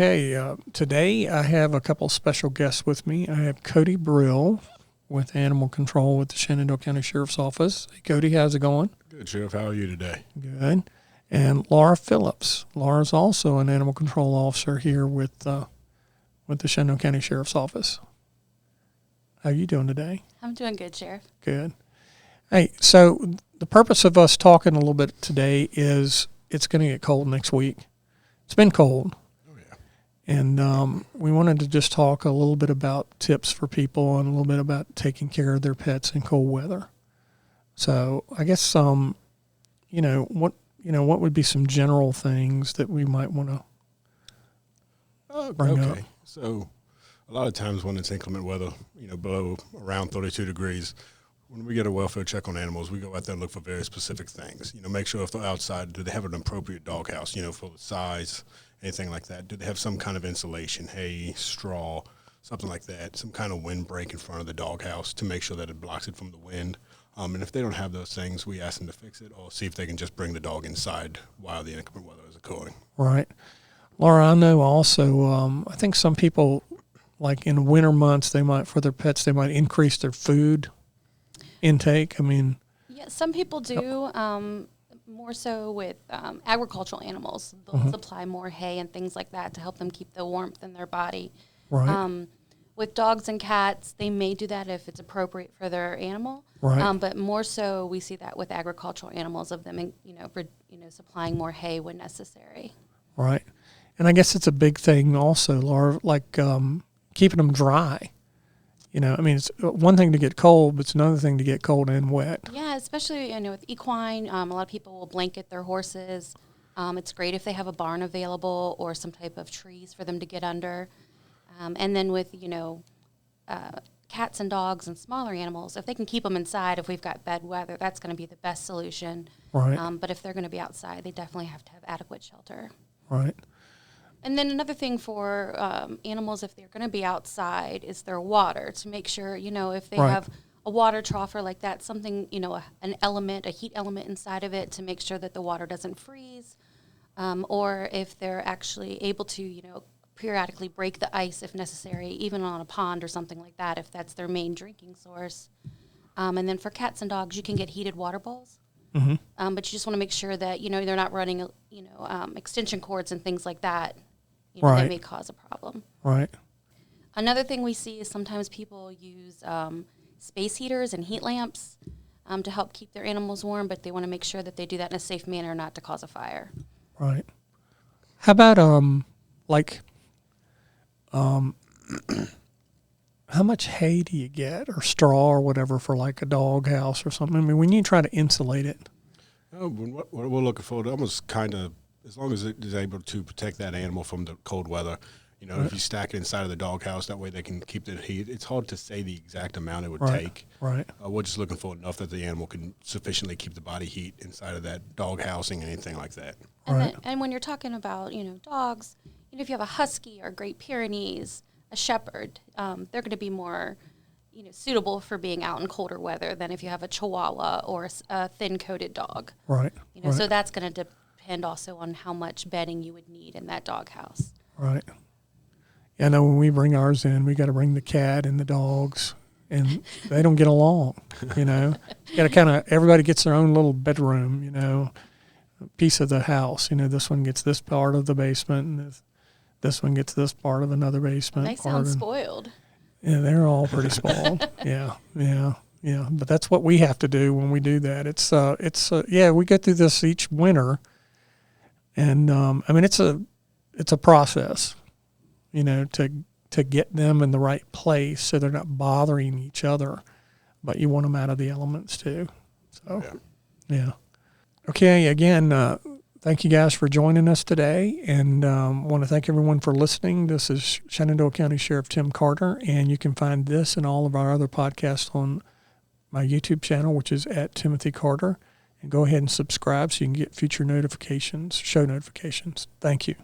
Okay, today I have a couple special guests with me. I have Cody Brill with Animal Control with the Shenandoah County Sheriff's Office. Hey, Cody, how's it going? Good, Sheriff. How are you today? Good. And Laura Phillips. Laura's also an Animal Control Officer here with the Shenandoah County Sheriff's Office. How are you doing today? I'm doing good, Sheriff. Good. Hey, so the purpose of us talking a little bit today is it's going to get cold next week. It's been cold. And we wanted to just talk a little bit about tips for people and a little bit about taking care of their pets in cold weather. So I guess what would be some general things that we might want to bring up? So a lot of times when it's inclement weather, below around 32 degrees, when we get a welfare check on animals, we go out there and look for very specific things. Make sure if they're outside, do they have an appropriate doghouse, for the size, anything like that? Do they have some kind of insulation, hay, straw, something like that, some kind of windbreak in front of the doghouse to make sure that it blocks it from the wind? And if they don't have those things, we ask them to fix it or see if they can just bring the dog inside while the inclement weather is occurring. Right. Laura, I know also, I think some people, like in winter months, for their pets, they might increase their food intake. Yeah, some people do. More so with agricultural animals. They'll supply more hay and things like that to help them keep the warmth in their body. Right. With dogs and cats, they may do that if it's appropriate for their animal. Right. But more so, we see that with agricultural animals of them, supplying more hay when necessary. Right. And I guess it's a big thing also, Laura, like keeping them dry. It's one thing to get cold, but it's another thing to get cold and wet. Yeah, especially, with equine, a lot of people will blanket their horses. It's great if they have a barn available or some type of trees for them to get under. And then with, cats and dogs and smaller animals, if they can keep them inside, if we've got bad weather, that's going to be the best solution. Right. But if they're going to be outside, they definitely have to have adequate shelter. Right. And then another thing for animals, if they're going to be outside, is their water, to make sure, if they have a water trough or like that, something, an element, a heat element inside of it to make sure that the water doesn't freeze, or if they're actually able to, periodically break the ice if necessary, even on a pond or something like that, if that's their main drinking source. And then for cats and dogs, you can get heated water bowls. Mm-hmm. But you just want to make sure that, they're not running, extension cords and things like that. Right. That may cause a problem. Right. Another thing we see is sometimes people use space heaters and heat lamps to help keep their animals warm, but they want to make sure that they do that in a safe manner, not to cause a fire. Right. How about how much hay do you get, or straw or whatever, for like a dog house or something? When you try to insulate it. What we're looking for, almost kind of, as long as it is able to protect that animal from the cold weather, Right. If you stack it inside of the doghouse, that way they can keep the heat. It's hard to say the exact amount it would Right. take. Right. We're just looking for enough that the animal can sufficiently keep the body heat inside of that dog housing, anything like that. Right. And when you're talking about, dogs, if you have a husky or Great Pyrenees, a shepherd, they're going to be more, suitable for being out in colder weather than if you have a Chihuahua or a thin-coated dog. Right. Right. So that's going to depend also on how much bedding you would need in that doghouse. Right. Yeah, I know when we bring ours in, we got to bring the cat and the dogs, and they don't get along. You got to everybody gets their own little bedroom. A piece of the house. This one gets this part of the basement, and this one gets this part of another basement. They sound spoiled. Yeah, they're all pretty spoiled. Yeah. But that's what we have to do when we do that. We go through this each winter, and it's a process, to get them in the right place so they're not bothering each other, but you want them out of the elements too. So, yeah. Okay. Again, thank you guys for joining us today, and want to thank everyone for listening. This is Shenandoah County Sheriff Tim Carter, and you can find this and all of our other podcasts on my YouTube channel, which is at Timothy Carter. And go ahead and subscribe so you can get future notifications, show notifications. Thank you.